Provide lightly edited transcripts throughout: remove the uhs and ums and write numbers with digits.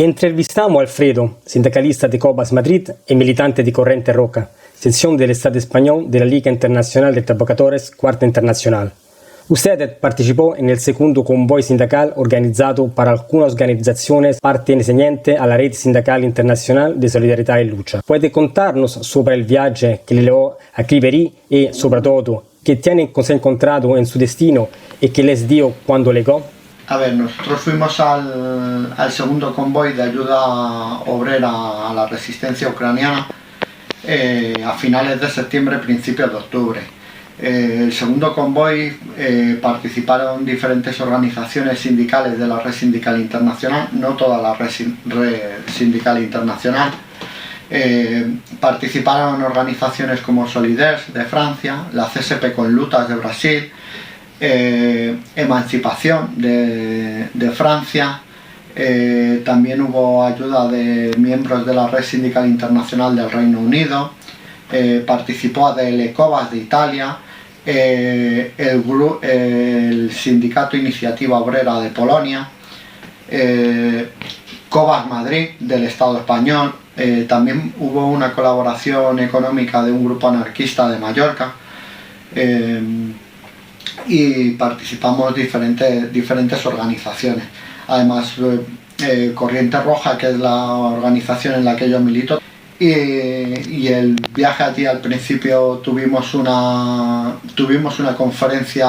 Entrevistamos a Alfredo, sindicalista de Cobas Madrid y militante de Corriente Roja, sección del Estado español de la Liga Internacional de Trabajadores, Cuarta Internacional. Usted participó en el segundo convoy sindical organizado por algunas organizaciones pertenecientes a la Red Sindical Internacional de Solidaridad y Lucha. ¿Puede contarnos sobre el viaje que le llevó a Criverí y, sobre todo, qué tienen encontrado en su destino y qué les dio cuando llegó? A ver, nosotros fuimos al segundo convoy de ayuda obrera a la resistencia ucraniana a finales de septiembre, principios de octubre. El segundo convoy participaron diferentes organizaciones sindicales de la Red Sindical Internacional, no toda la Red Sindical Internacional. Participaron organizaciones como Solidaires de Francia, la CSP con Lutas de Brasil, Emancipación de Francia, también hubo ayuda de miembros de la Red Sindical Internacional del Reino Unido, participó ADL Cobas de Italia, el Sindicato Iniciativa Obrera de Polonia, Cobas Madrid del Estado español, también hubo una colaboración económica de un grupo anarquista de Mallorca, y participamos diferentes organizaciones. Además, Corriente Roja, que es la organización en la que yo milito, y el viaje allí al principio tuvimos una conferencia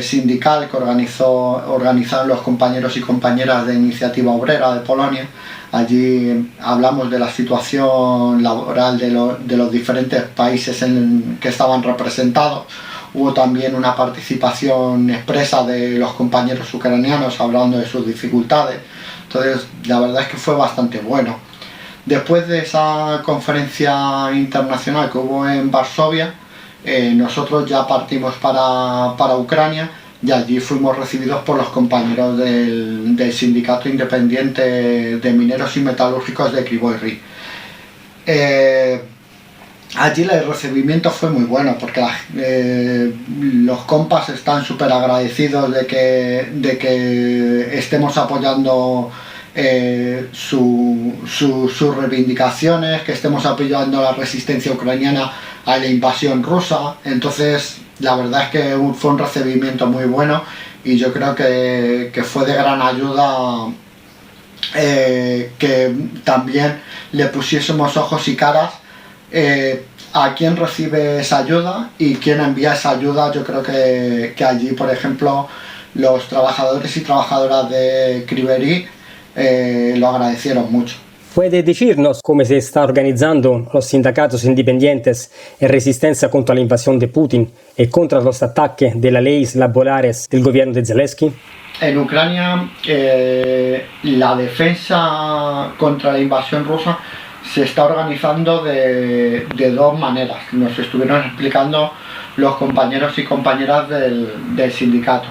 sindical que organizaron los compañeros y compañeras de Iniciativa Obrera de Polonia. Allí hablamos de la situación laboral de los diferentes países que estaban representados. Hubo también una participación expresa de los compañeros ucranianos hablando de sus dificultades. Entonces, la verdad es que fue bastante bueno. Después de esa conferencia internacional que hubo en Varsovia, nosotros ya partimos para Ucrania y allí fuimos recibidos por los compañeros del Sindicato Independiente de Mineros y Metalúrgicos de Kryvyi Rih. Allí el recibimiento fue muy bueno porque los compas están súper agradecidos de que estemos apoyando sus reivindicaciones, que estemos apoyando la resistencia ucraniana a la invasión rusa. Entonces la verdad es que fue un recibimiento muy bueno y yo creo que fue de gran ayuda que también le pusiésemos ojos y caras a quién recibe esa ayuda y quién envía esa ayuda. Yo creo que allí, por ejemplo, los trabajadores y trabajadoras de Kryvyi Rih lo agradecieron mucho. ¿Puede decirnos cómo se está organizando los sindicatos independientes en resistencia contra la invasión de Putin y contra los ataques de las leyes laborales del gobierno de Zelensky? En Ucrania, la defensa contra la invasión rusa se está organizando de dos maneras. Nos estuvieron explicando los compañeros y compañeras del sindicato.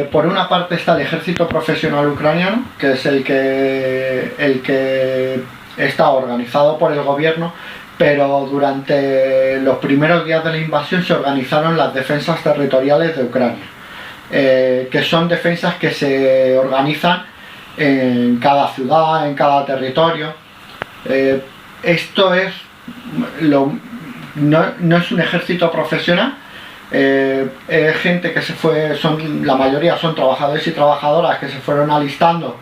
Por una parte está el ejército profesional ucraniano, que es el que está organizado por el gobierno, pero durante los primeros días de la invasión se organizaron las defensas territoriales de Ucrania, que son defensas que se organizan en cada ciudad, en cada territorio. Esto es no es un ejército profesional, es gente que se fue, la mayoría son trabajadores y trabajadoras que se fueron alistando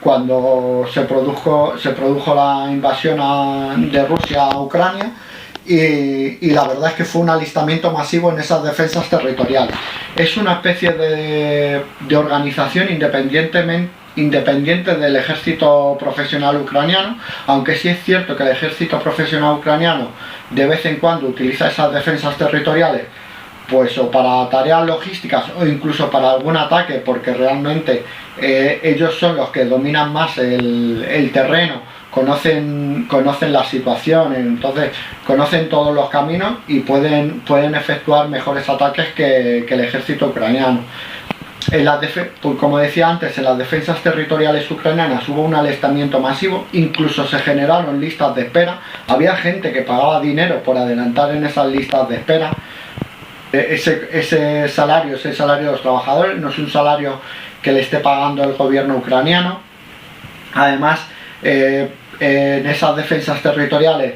cuando se produjo la invasión de Rusia a Ucrania, y la verdad es que fue un alistamiento masivo en esas defensas territoriales. Es una especie de organización independiente del ejército profesional ucraniano, aunque sí es cierto que el ejército profesional ucraniano de vez en cuando utiliza esas defensas territoriales pues o para tareas logísticas o incluso para algún ataque, porque realmente ellos son los que dominan más el terreno, conocen la situación, entonces conocen todos los caminos y pueden efectuar mejores ataques que el ejército ucraniano. Como decía antes, en las defensas territoriales ucranianas hubo un alistamiento masivo, incluso se generaron listas de espera, había gente que pagaba dinero por adelantar en esas listas de espera. Ese salario es el salario de los trabajadores, no es un salario que le esté pagando el gobierno ucraniano. Además, en esas defensas territoriales,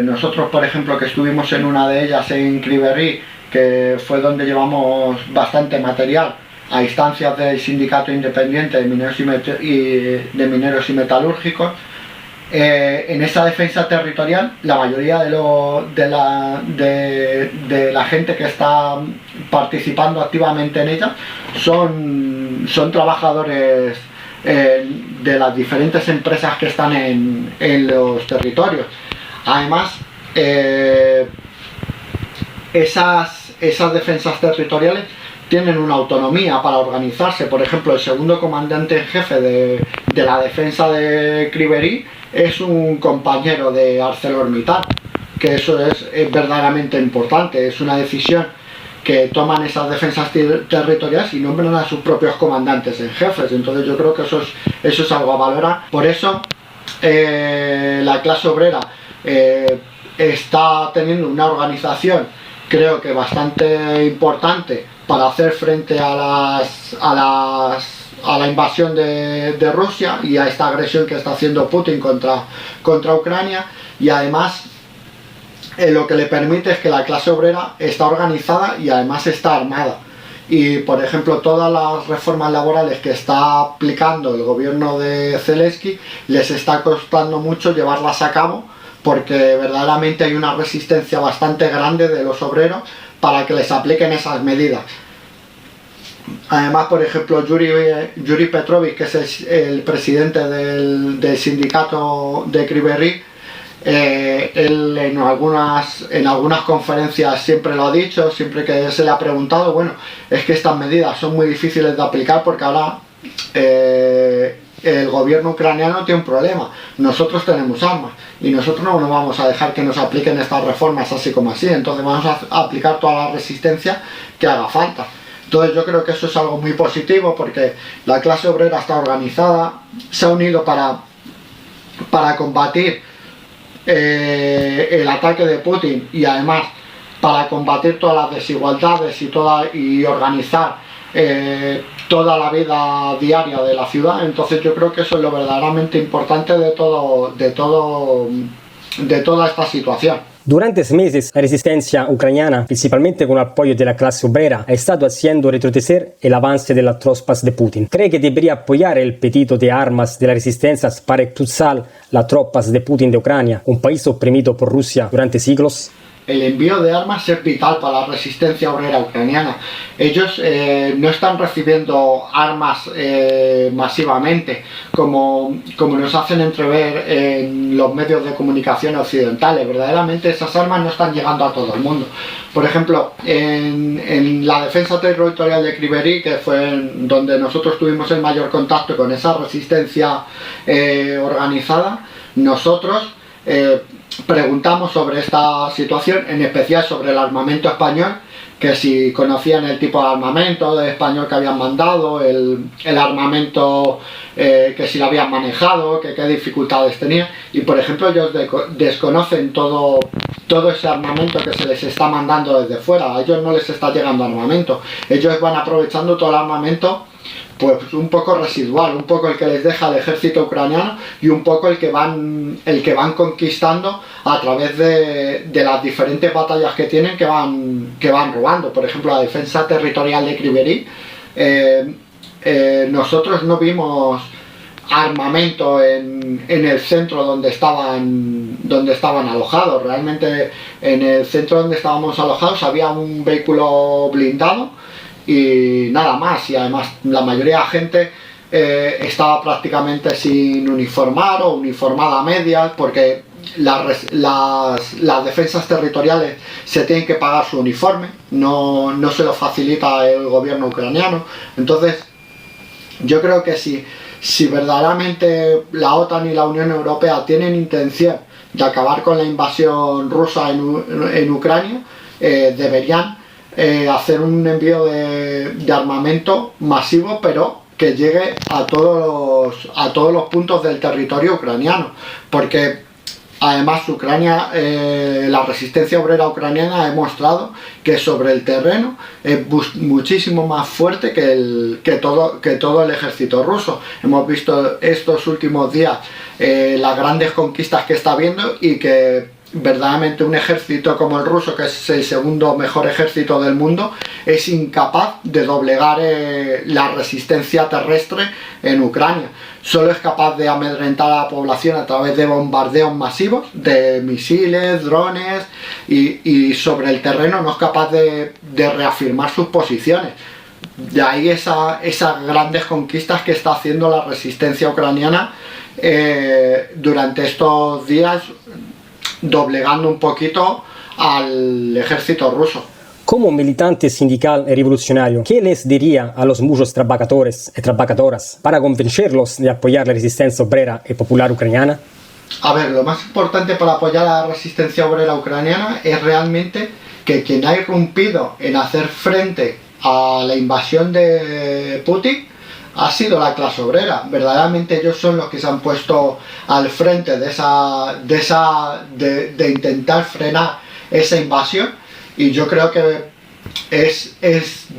nosotros, por ejemplo, que estuvimos en una de ellas en Kryvyi, que fue donde llevamos bastante material a instancias del Sindicato Independiente de Mineros y Metalúrgicos, en esa defensa territorial la mayoría de la gente que está participando activamente en ella son trabajadores de las diferentes empresas que están en los territorios. Además, esas defensas territoriales tienen una autonomía para organizarse. Por ejemplo, el segundo comandante en jefe de la defensa de Kryvyi es un compañero de ArcelorMittal, que eso es verdaderamente importante. Es una decisión que toman esas defensas territoriales y nombran a sus propios comandantes en jefes. Entonces yo creo que eso es algo a valorar. Por eso la clase obrera está teniendo una organización, creo que bastante importante, para hacer frente a la invasión de Rusia y a esta agresión que está haciendo Putin contra Ucrania. Y además lo que le permite es que la clase obrera está organizada y además está armada. Y por ejemplo, todas las reformas laborales que está aplicando el gobierno de Zelensky les está costando mucho llevarlas a cabo, porque verdaderamente hay una resistencia bastante grande de los obreros para que les apliquen esas medidas. Además, por ejemplo, Yuri Petrovich, que es el presidente del sindicato de Kryvyi, él en algunas conferencias siempre lo ha dicho, siempre que se le ha preguntado, bueno, es que estas medidas son muy difíciles de aplicar porque ahora el gobierno ucraniano tiene un problema, nosotros tenemos armas y nosotros no nos vamos a dejar que nos apliquen estas reformas así como así, entonces vamos a aplicar toda la resistencia que haga falta. Entonces yo creo que eso es algo muy positivo, porque la clase obrera está organizada, se ha unido para combatir el ataque de Putin y además para combatir todas las desigualdades y organizar toda la vida diaria de la ciudad. Entonces yo creo que eso es lo verdaderamente importante de toda esta situación. Durante meses, la resistencia ucraniana, principalmente con el apoyo de la clase obrera, ha estado haciendo retroceder el avance de las tropas de Putin. ¿Cree que debería apoyar el pedido de armas de la resistencia para expulsar las tropas de Putin de Ucrania, un país oprimido por Rusia durante siglos? El envío de armas es vital para la resistencia obrera ucraniana. Ellos no están recibiendo armas masivamente, como nos hacen entrever en los medios de comunicación occidentales. Verdaderamente esas armas no están llegando a todo el mundo. Por ejemplo, en la defensa territorial de Kryvyi, que fue donde nosotros tuvimos el mayor contacto con esa resistencia organizada, nosotros preguntamos sobre esta situación, en especial sobre el armamento español, que si conocían el tipo de armamento español que habían mandado, el armamento que si lo habían manejado, que qué dificultades tenía. Y por ejemplo ellos desconocen todo ese armamento que se les está mandando desde fuera. A ellos no les está llegando armamento, ellos van aprovechando todo el armamento, pues un poco residual, un poco el que les deja el ejército ucraniano y un poco el que van conquistando a través de las diferentes batallas que tienen, que van robando. Por ejemplo, la defensa territorial de Kryvyi, nosotros no vimos armamento en el centro donde estaban alojados. Realmente en el centro donde estábamos alojados había un vehículo blindado y nada más, y además la mayoría de la gente estaba prácticamente sin uniformar o uniformada a medias, porque las defensas territoriales se tienen que pagar su uniforme, no se lo facilita el gobierno ucraniano. Entonces yo creo que si verdaderamente la OTAN y la Unión Europea tienen intención de acabar con la invasión rusa en Ucrania, deberían hacer un envío de armamento masivo, pero que llegue a todos los puntos del territorio ucraniano, porque Además, Ucrania, la resistencia obrera ucraniana ha demostrado que sobre el terreno es muchísimo más fuerte que todo el ejército ruso. Hemos visto estos últimos días las grandes conquistas que está habiendo y que verdaderamente un ejército como el ruso, que es el segundo mejor ejército del mundo, es incapaz de doblegar la resistencia terrestre en Ucrania. Solo es capaz de amedrentar a la población a través de bombardeos masivos, de misiles, drones, y sobre el terreno no es capaz de reafirmar sus posiciones. De ahí esas grandes conquistas que está haciendo la resistencia ucraniana durante estos días, doblegando un poquito al ejército ruso. Como militante sindical y revolucionario, ¿qué les diría a los muchos trabajadores y trabajadoras para convencerlos de apoyar la resistencia obrera y popular ucraniana? A ver, lo más importante para apoyar a la resistencia obrera ucraniana es realmente que quien ha irrumpido en hacer frente a la invasión de Putin ha sido la clase obrera. Verdaderamente ellos son los que se han puesto al frente de intentar frenar esa invasión, y yo creo que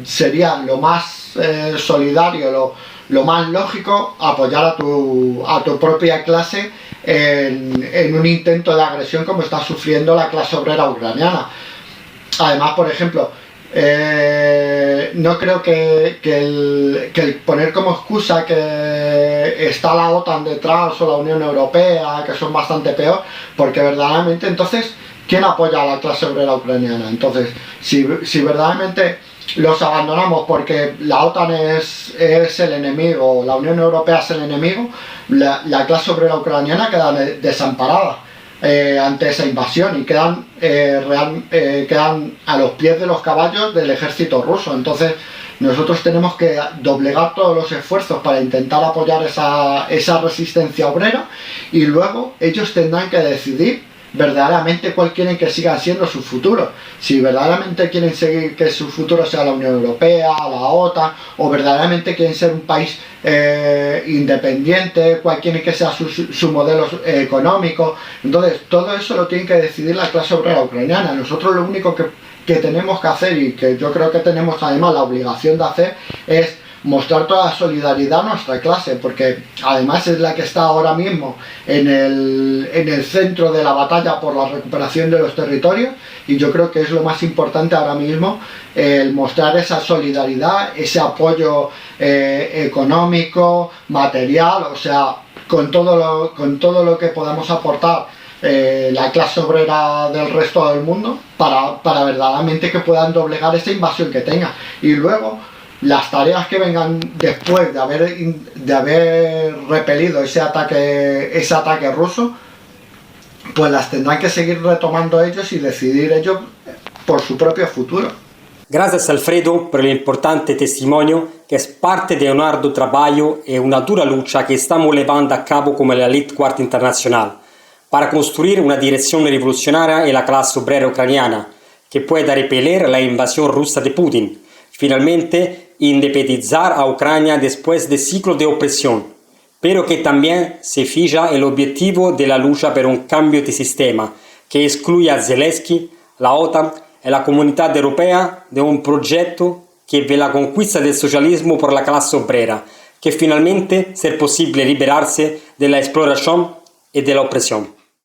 sería lo más solidario, lo más lógico apoyar a tu propia clase en un intento de agresión como está sufriendo la clase obrera ucraniana. Además, por ejemplo, no creo que el poner como excusa que está la OTAN detrás o la Unión Europea, que son bastante peor, porque verdaderamente entonces, ¿quién apoya a la clase obrera ucraniana? Entonces, si verdaderamente los abandonamos porque la OTAN es el enemigo, la Unión Europea es el enemigo, la clase obrera ucraniana queda desamparada ante esa invasión y quedan a los pies de los caballos del ejército ruso. Entonces nosotros tenemos que doblegar todos los esfuerzos para intentar apoyar esa resistencia obrera, y luego ellos tendrán que decidir verdaderamente cuál quieren que siga siendo su futuro. Si verdaderamente quieren seguir que su futuro sea la Unión Europea, la OTAN, o verdaderamente quieren ser un país independiente, cuál quieren que sea su modelo económico. Entonces todo eso lo tiene que decidir la clase obrera ucraniana. Nosotros lo único que tenemos que hacer, y que yo creo que tenemos además la obligación de hacer, es mostrar toda la solidaridad a nuestra clase, porque además es la que está ahora mismo en el centro de la batalla por la recuperación de los territorios, y yo creo que es lo más importante ahora mismo, el mostrar esa solidaridad, ese apoyo económico, material, o sea, con todo lo que podamos aportar la clase obrera del resto del mundo para verdaderamente que puedan doblegar esta invasión que tenga. Y luego las tareas que vengan después de haber repelido ese ataque ruso, pues las tendrán que seguir retomando ellos y decidir ellos por su propio futuro. Gracias Alfredo por el importante testimonio, que es parte de un arduo trabajo y una dura lucha que estamos llevando a cabo como la Elite Cuarta Internacional para construir una dirección revolucionaria en la clase obrera ucraniana que pueda repeler la invasión rusa de Putin, finalmente independizar a Ucrania después de ciclo de opresión, pero que también se fija el objetivo de la lucha por un cambio de sistema que excluya a Zelensky, la OTAN y la Comunidad Europea de un proyecto que ve la conquista del socialismo por la clase obrera, que finalmente sea posible liberarse de la exploración y de la opresión.